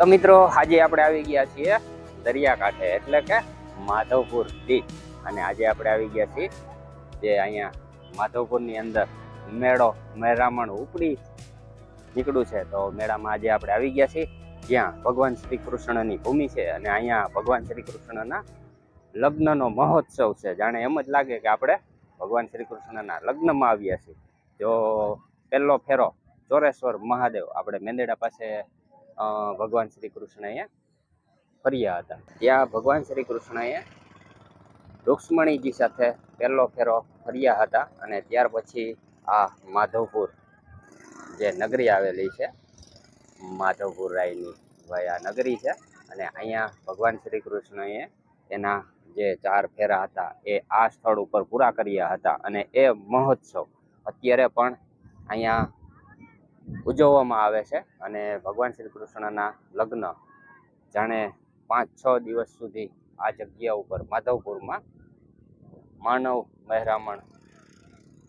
તો મિત્રો આજે આપણે આવી ગયા છીએ દરિયાકાંઠે એટલે કે માધવપુર બીચ અને આજે આપણે આવી ગયા છીએ જે અહીંયા માધવપુરની અંદર મેળામણ ઉપડી નીકળ્યું છે. તો મેળામાં આજે આપણે આવી ગયા છીએ જ્યાં ભગવાન શ્રી કૃષ્ણની ભૂમિ છે અને અહીંયા ભગવાન શ્રી કૃષ્ણના લગ્નનો મહોત્સવ છે. જાણે એમ જ લાગે કે આપણે ભગવાન શ્રી કૃષ્ણના લગ્નમાં આવ્યા છીએ. જો પહેલો ફેરો ચોરેશ્વર મહાદેવ આપણે મેંદેડા પાસે ભગવાન શ્રી કૃષ્ણએ ફર્યા હતા. ત્યાં ભગવાન શ્રી કૃષ્ણએ રૂક્ષ્મણીજી સાથે પહેલો ફેરો ફર્યા હતા અને ત્યાર પછી આ માધવપુર જે નગરી આવેલી છે માધવપુર રાયની ભાઈ આ નગરી છે અને અહીંયા ભગવાન શ્રી કૃષ્ણએ એના જે 4 ફેરા હતા એ આ સ્થળ ઉપર પૂરા કર્યા હતા અને એ મહોત્સવ અત્યારે પણ અહીંયા ઉજવવામાં આવે છે અને ભગવાન શ્રી કૃષ્ણના લગ્ન જાણે 5-6 દિવસ સુધી આ જગ્યા ઉપર માધવપુરમાં માનવ મહેરામણ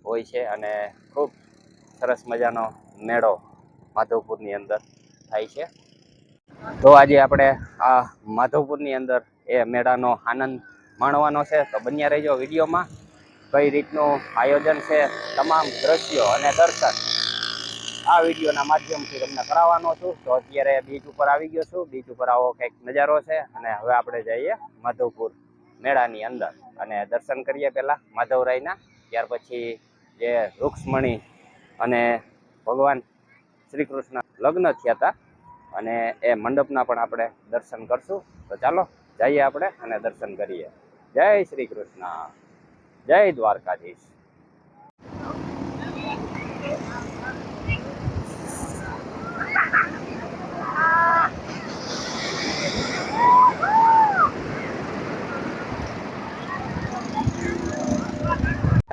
હોય છે અને ખૂબ સરસ મજાનો મેળો માધવપુરની અંદર થાય છે. તો આજે આપણે આ માધવપુરની અંદર એ મેળાનો આનંદ માણવાનો છે. તો બન્યા રહેજો વિડીયોમાં. કઈ રીતનું આયોજન છે, તમામ દ્રશ્યો અને દર્શન આ વિડીયોના માધ્યમથી તમને કરાવવાનો છું. તો અત્યારે બીચ ઉપર આવી ગયો છું. બીચ ઉપર આવો કંઈક નજારો છે અને હવે આપણે જઈએ માધવપુર મેળાની અંદર અને દર્શન કરીએ પહેલાં માધવરાયના. ત્યાર પછી જે રૂક્ષ્મણી અને ભગવાન શ્રી કૃષ્ણ લગ્ન થયા હતા અને એ મંડપના પણ આપણે દર્શન કરશું. તો ચાલો જઈએ આપણે અને દર્શન કરીએ. જય શ્રી કૃષ્ણ, જય દ્વારકાધીશ.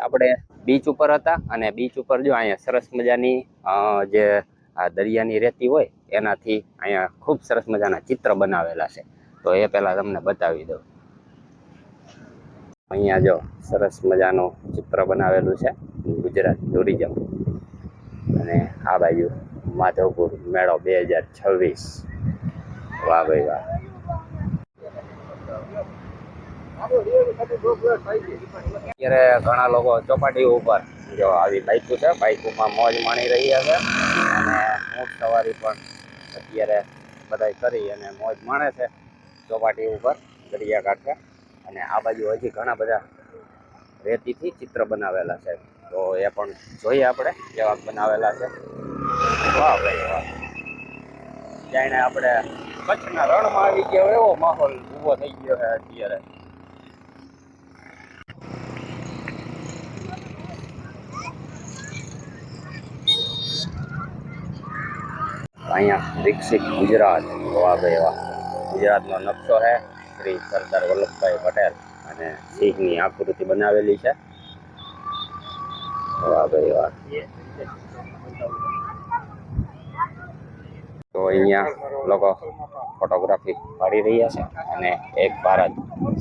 આપણે બીચ ઉપર હતા અને બીચ ઉપર જો અહીંયા સરસ મજાની જે આ દરિયાની રેતી હોય એનાથી અહીંયા ખૂબ સરસ મજાના ચિત્ર બનાવેલા છે. તો એ પહેલાં તમને બતાવી દઉં. અહીંયા જો સરસ મજાનું ચિત્ર બનાવેલું છે ગુજરાત ટુરિઝમ અને આ બાજુ માધવપુર મેળો 2026. વાહ ભાઈ વાહ. અત્યારે ઘણા લોકો ચોપાટી ઉપર જો આવી બાઇકો છે, બાઇકોમાં મોજ માણી રહ્યા છે અને ઊંટ સવારી પણ અત્યારે બધાય કરી અને મોજ માણે છે ચોપાટી ઉપર દરિયાકાંઠે. અને આ બાજુ હજી ઘણા બધા રેતીથી ચિત્ર બનાવેલા છે. તો એ પણ જોઈએ આપણે કેવા બનાવેલા છે. વાહ ભાઈ વાહ. જાણે આપણે કચ્છના રણમાં આવી ગયા હોય એવો માહોલ ઊભો થઈ ગયો છે અત્યારે. અહીંયા વિકસિત ગુજરાત. વાહ ભાઈ વાહ. ગુજરાતનો નકશો છે. શ્રી સરદાર વલ્લભભાઈ પટેલ અને સિંહની આકૃતિ બનાવેલી છે. વાહ ભાઈ વાહ. તો અહીંયા લોકો ફોટોગ્રાફી પાડી રહ્યા છે અને એક ભારત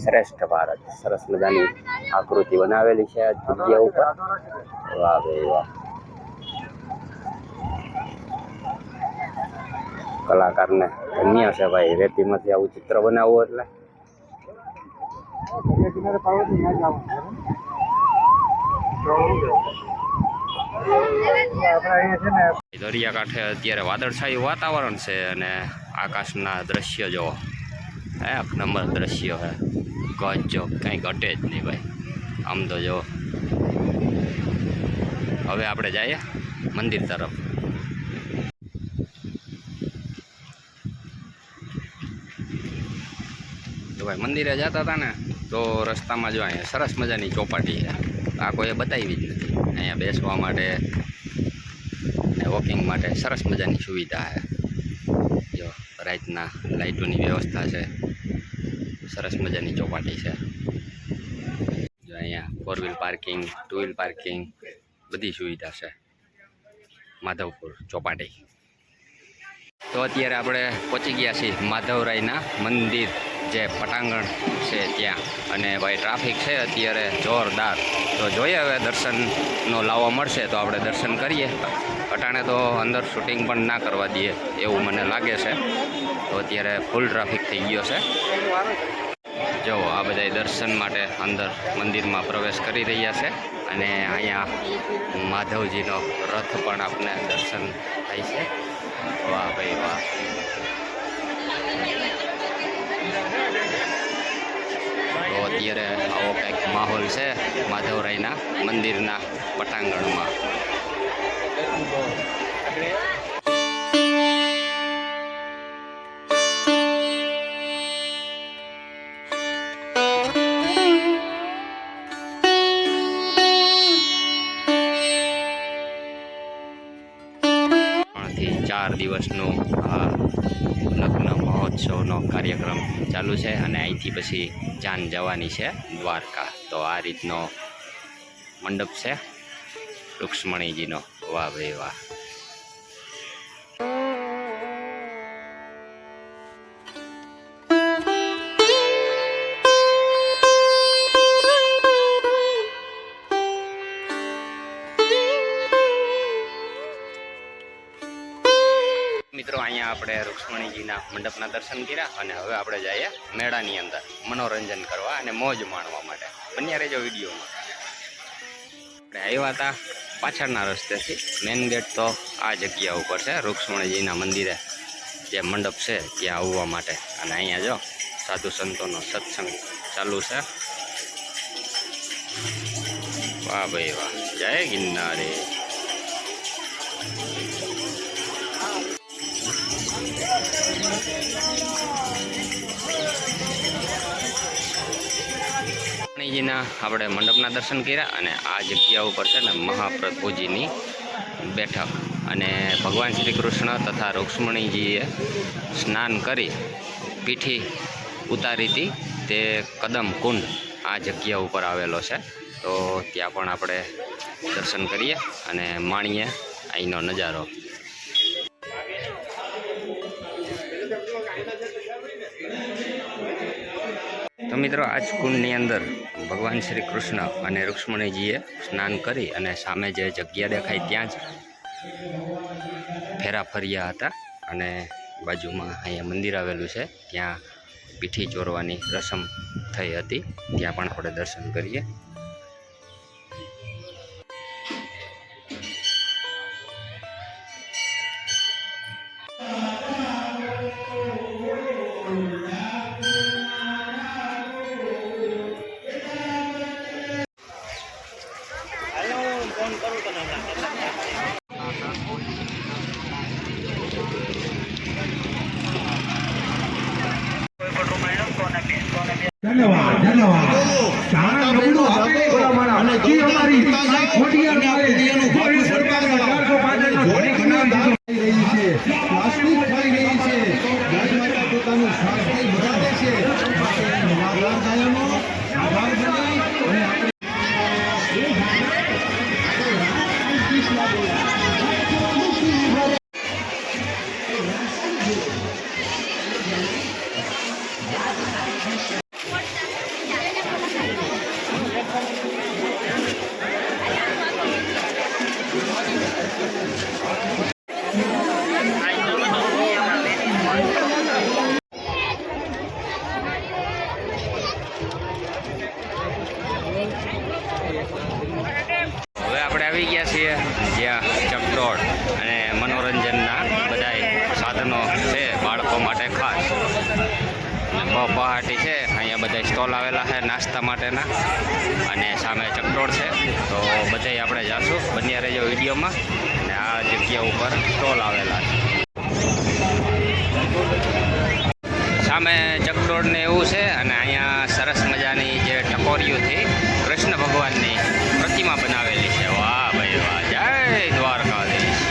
શ્રેષ્ઠ ભારત સરસ મજાની આકૃતિ બનાવેલી છે આ જગ્યા ઉપર. વાહ ભાઈ વાહ. કલાકારને ધન્ય છે ભાઈ, રેતીમાંથી આવું ચિત્ર બનાવવું એટલે. દરિયાકાંઠે અત્યારે વાદળછાયું વાતાવરણ છે અને આકાશના દ્રશ્ય જો એક નંબર દ્રશ્ય છે. ગજબ, કંઈ ઘટે જ નહીં ભાઈ. આમ તો જો હવે આપણે જઈએ મંદિર તરફ. તો ભાઈ મંદિરે જતા હતા ને તો રસ્તામાં જો અહીંયા સરસ મજાની ચોપાટી છે. આ કોઈએ બતાવી જ નથી. અહીંયા બેસવા માટે ને વોકિંગ માટે સરસ મજાની સુવિધા છે. જો રાતના લાઇટોની વ્યવસ્થા છે. સરસ મજાની ચોપાટી છે. જો અહીંયા 4 વ્હીલ પાર્કિંગ, 2 વ્હીલ પાર્કિંગ બધી સુવિધા છે માધવપુર ચોપાટી. તો અત્યારે આપણે પહોંચી ગયા છીએ માધવરાયના મંદિર જે પટાંગણ છે ત્યાં અને ભાઈ ટ્રાફિક છે અત્યારે જોરદાર. તો જોઈએ હવે દર્શનનો લાવો મળશે તો આપણે દર્શન કરીએ. અટાણે તો અંદર શૂટિંગ પણ ના કરવા દઈએ એવું મને લાગે છે. તો અત્યારે ફૂલ ટ્રાફિક થઈ ગયો છે. જો આ બધા દર્શન માટે અંદર મંદિરમાં પ્રવેશ કરી રહ્યા છે અને અહીંયા માધવજીનો રથ પણ આપને દર્શન થાય છે. વાહ ભાઈ વાહ. તો અત્યારે આવો કંઈક માહોલ છે માધવરાયના મંદિરના પટાંગણમાં. થી 4 દિવસનું લગ્ન મહોત્સવનો કાર્યક્રમ ચાલુ છે અને અહીંથી પછી જાન જવાની છે દ્વારકા. તો આ રીતનો મંડપ છે રૂક્ષ્મણીજીનો. વાહ ભાઈ વાહ. મિત્રો અહીંયા આપણે રૂક્ષ્મણીજીના મંડપના દર્શન કર્યા અને હવે આપણે જઈએ મેળાની અંદર મનોરંજન કરવા અને મોજ માણવા માટે. બન્યા રહેજો વિડીયોમાં. આપણે આવ્યા હતા પાછળના રસ્તેથી. મેઇન ગેટ તો આ જગ્યા ઉપર છે રૂક્ષ્મણીજીના મંદિરે જે મંડપ છે ત્યાં આવવા માટે. અને અહીંયા જો સાધુ સંતોનો સત્સંગ ચાલુ છે. વાહ ભાઈ વાહ. જય ગિરનારી. રૂક્ષ્મણીજીના આપણે મંડપના દર્શન કર્યા અને આ જગ્યા ઉપર છે ને મહાપ્રભુજીની બેઠક અને ભગવાન શ્રી કૃષ્ણ તથા રૂક્ષ્મણીજીએ સ્નાન કરી પીઠી ઉતારી હતી તે કદમ કુંડ આ જગ્યા ઉપર આવેલો છે. તો ત્યાં પણ આપણે દર્શન કરીએ અને માણીએ અહીંનો નજારો. તો મિત્રો આ જ કુંડની અંદર ભગવાન શ્રી કૃષ્ણ અને રૂક્ષ્મણીજીએ સ્નાન કરી અને સામે જે જગ્યા દેખાય ત્યાં જ ફેરા ફર્યા હતા. અને બાજુમાં અહીંયા મંદિર આવેલું છે ત્યાં પીઠી ચોરવાની રસમ થઈ હતી. ત્યાં પણ આપણે દર્શન કરીએ. ધન્યવાદ ધન્યવાદ. સારા નબળું આપે અને જે અમારી ખોડિયાર મારે જે સરકારના 405 ના ઘોડી બનાવી રહી છે, પ્લાસ્ટિક ખાઈ રહી છે, ગાય માતા પોતાનું સ્વાસ્થ્ય વધારે છે. માટે નવાગાર ગાયનો આભાર બની અને આપણે આવી ગયા છીએ જ્યાં ચકડોળ અને મનોરંજનના બધા સાધનો છે બાળકો માટે ખાસ. પહાટી છે અહીંયા બધા સ્ટોલ આવેલા છે નાસ્તા માટેના અને સામે ચકડોળ છે. તો બધે આપણે જાશું. બન્યા રહેજો વિડીયોમાં. અને આ જગ્યા ઉપર સ્ટોલ આવેલા છે. સામે ચકડોળને એવું છે અને અહીંયા સરસ મજાની જે ટકોરીઓથી કૃષ્ણ ભગવાનની પ્રતિમા બનાવેલી છે. વાહ ભાઈ વાહ. જય દ્વારકાધીશ.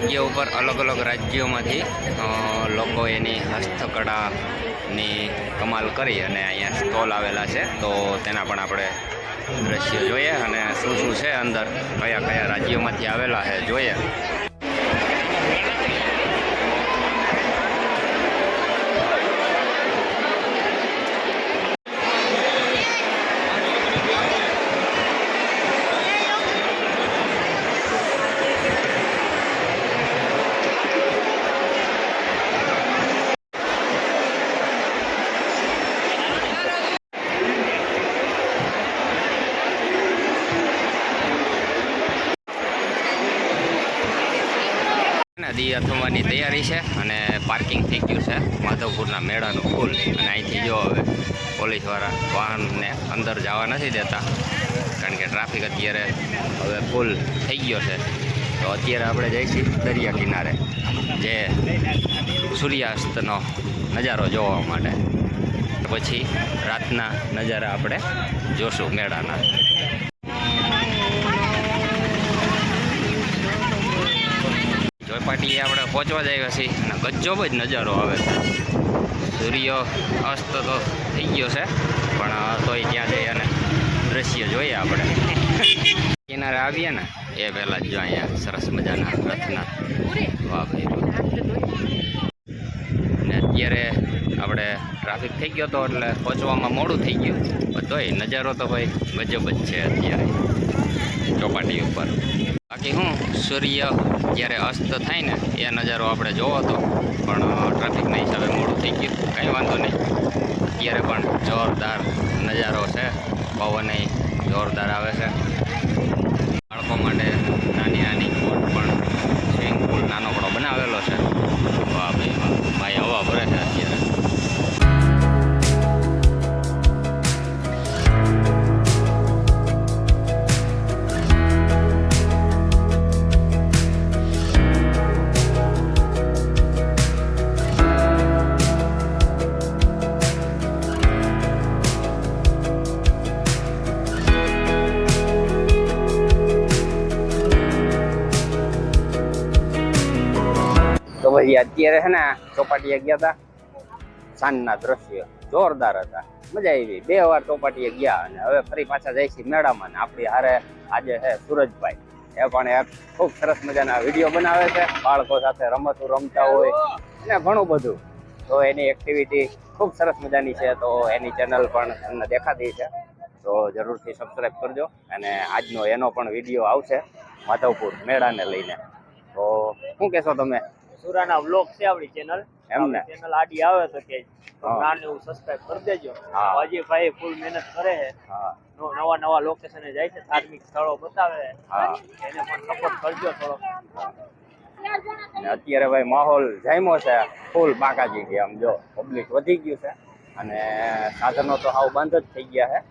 જગ્યા ઉપર અલગ અલગ રાજ્યોમાંથી લોકો એની હસ્તકળાની કમાલ કરી અને અહીંયા સ્ટોલ આવેલા છે. તો તેના પણ આપણે દ્રશ્યો જોઈએ અને શું શું છે અંદર, કયા કયા રાજ્યોમાંથી આવેલા છે જોઈએ. દિયા થવાની તૈયારી છે અને પાર્કિંગ થઈ ગયું છે માધવપુરના મેળાનું ફૂલ. અને અહીંથી જો હવે પોલીસવાળા વાહનને અંદર જવા નથી દેતા કારણ કે ટ્રાફિક અત્યારે હવે ફૂલ થઈ ગયો છે. તો અત્યારે આપણે જઈશું દરિયા કિનારે જે સૂર્યાસ્તનો નજારો જોવા માટે. પછી રાતના નજારા આપણે જોશું મેળાના. ચોપાટીએ આપણે પહોંચવા જઈએ છીએ અને ગજબ જ નજારો આવે છે. સૂર્ય અસ્ત તો થઈ ગયો છે પણ તોય ત્યાં જઈ અને દ્રશ્ય જોઈએ આપણે. કિનારે આવીએ ને એ પહેલાં જ જો અહીંયા સરસ મજાના રથના વાહ ભાઈ. અને અત્યારે આપણે ટ્રાફિક થઈ ગયો હતો એટલે પહોંચવામાં મોડું થઈ ગયું, પણ તોય નજારો તો ભાઈ ગજબ જ છે અત્યારે ચોપાટી ઉપર. બાકી હું સૂર્ય જ્યારે અસ્ત થાય ને એ નજારો આપણે જોવો હતો પણ ટ્રાફિકના હિસાબે મોડું થઈ ગયું. કંઈ વાંધો નહીં, અત્યારે પણ જોરદાર નજારો છે. પવન જોરદાર આવે છે. બાળકો માટે નાની નાની બોટ પણ સ્વિમિંગ પુલ નાનકડો બનાવેલો છે. વાહ ભાઈ વાહ, ભાઈ હવા ભરે છે અત્યારે. તો પછી અત્યારે છે ને ચોપાટીએ ગયા હતા, સાંજના દ્રશ્યો જોરદાર હતા, મજા આવી. 2 વાર ચોપાટીએ ગયા અને હવે ફરી પાછા જાય છે મેળામાં. આપણી હારે આજે છે સુરજભાઈ, એ પણ એક ખૂબ સરસ મજાના વિડીયો બનાવે છે, બાળકો સાથે રમતો રમતા હોય અને ઘણું બધું. તો એની એક્ટિવિટી ખૂબ સરસ મજાની છે. તો એની ચેનલ પણ તમને દેખાતી છે, તો જરૂરથી સબસ્ક્રાઈબ કરજો. અને આજનો એનો પણ વિડીયો આવશે માધવપુર મેળાને લઈને. તો શું કહેશો તમે? સુરાના વ્લોગ છે આપણી ચેનલ. એમને ચેનલ આડી આવે તો કે નાનું એવું સબસ્ક્રાઇબ કરી દેજો. અજય ભાઈ ફૂલ મહેનત કરે છે, નવા નવા લોકેશને જાય છે, ધાર્મિક સ્થળો બતાવે છે, એને પણ સપોર્ટ કરજો થોડો. અત્યારે ભાઈ માહોલ જામ્યો છે ફૂલ બાકાજી કે આમ જો પબ્લિક વધી ગયું છે અને સાધનો તો હાવ બંધ જ થઈ ગયા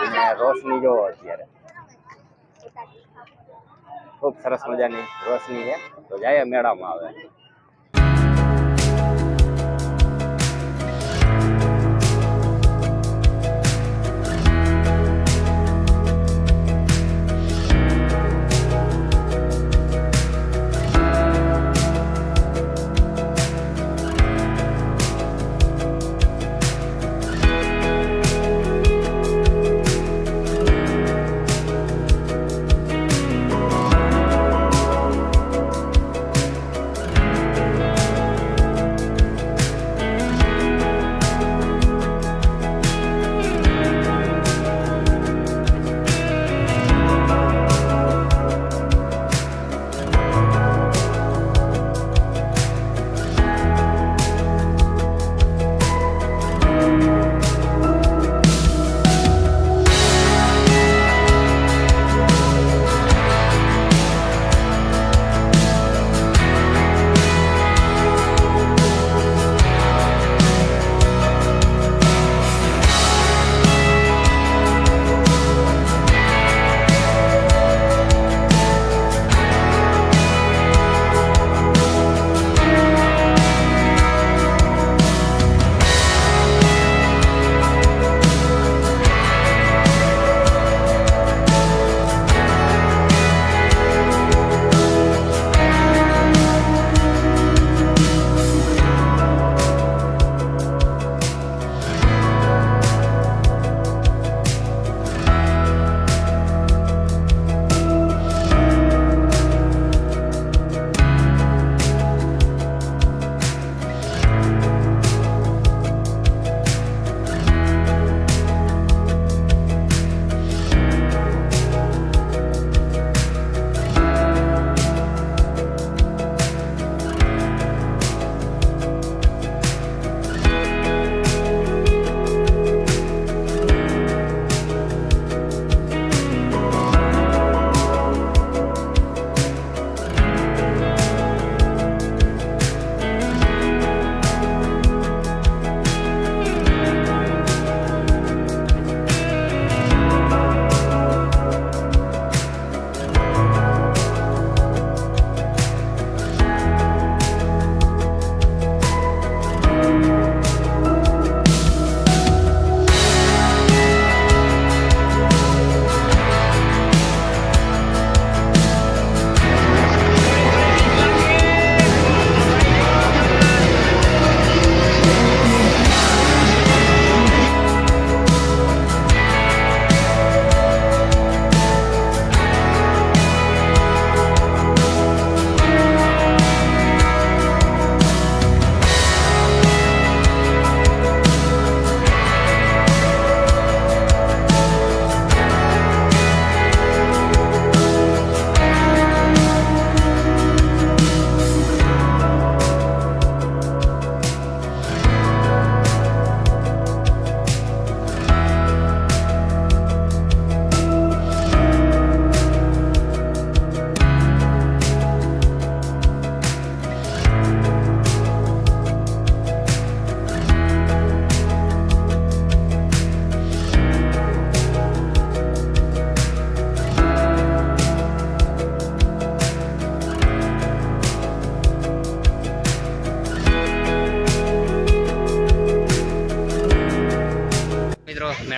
છે અને રોશની જોવો અત્યારે ખૂબ સરસ મજાની રોશની છે. તો જાય મેળામાં આવે.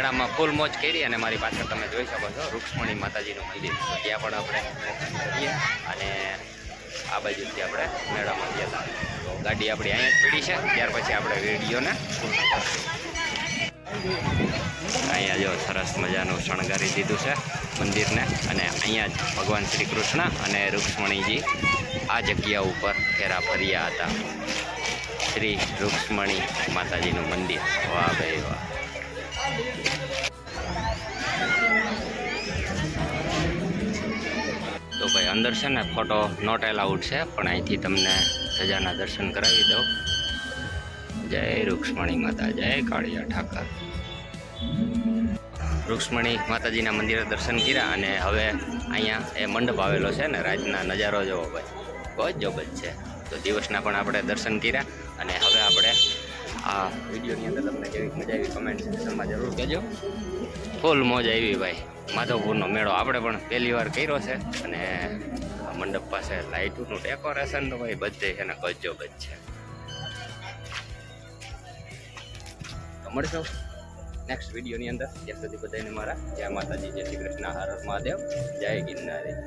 મેળામાં ફૂલ મોજ કરી અને મારી પાછળ તમે જોઈ શકો છો રૂક્ષ્મણી માતાજીનું મંદિર. તો ત્યાં પણ આપણે જઈએ અને આ બાજુથી આપણે મેળામાં ગયા હતા. તો ગાડી આપણી અહીંયા જ પડી છે. ત્યાર પછી આપણે વિડીયોને પૂર્ણ કરશું. અહીંયા જો સરસ મજાનું શણગારી દીધું છે મંદિરને અને અહીંયા જ ભગવાન શ્રી કૃષ્ણ અને રૂક્ષ્મણીજી આ જગ્યા ઉપર ફેરા ફર્યા હતા. શ્રી રૂક્ષ્મણી માતાજીનું મંદિર. વાહ ભાઈ વાહ. તો ભાઈ અંદર છે ને ફોટો નોટ એલાઉડ છે, પણ અહીંથી તમને સજાના દર્શન કરાવી દઉં. જય રૂક્ષ્મણી માતા, જય કાળિયા ઠાકર. રૂક્ષ્મણી માતાજીના મંદિરે દર્શન કર્યા અને હવે અહીંયા એ મંડપ આવેલો છે ને રાતના નજારો જોવો ભાઈ, ગજબ જ છે. તો દિવસના પણ આપણે દર્શન કર્યા અને હવે આપણે આ વિડીયોની અંદર તમને કેવી મજા આવી કમેન્ટ સેક્શનમાં જરૂર કહેજો. ફૂલ મોજ આવી ભાઈ. માધવપુરનો મેળો આપણે પણ પહેલી વાર કર્યો છે અને મંડપ પાસે લાઇટનું ડેકોરેશન તો ભાઈ બધે છે ને ગજબ જ છે. તો મળશું નેક્સ્ટ વિડીયોની અંદર. ત્યાં સુધી બધાને મારા જય માતાજી, જય શ્રી કૃષ્ણ, હર હર મહાદેવ, જય ગિરનારી.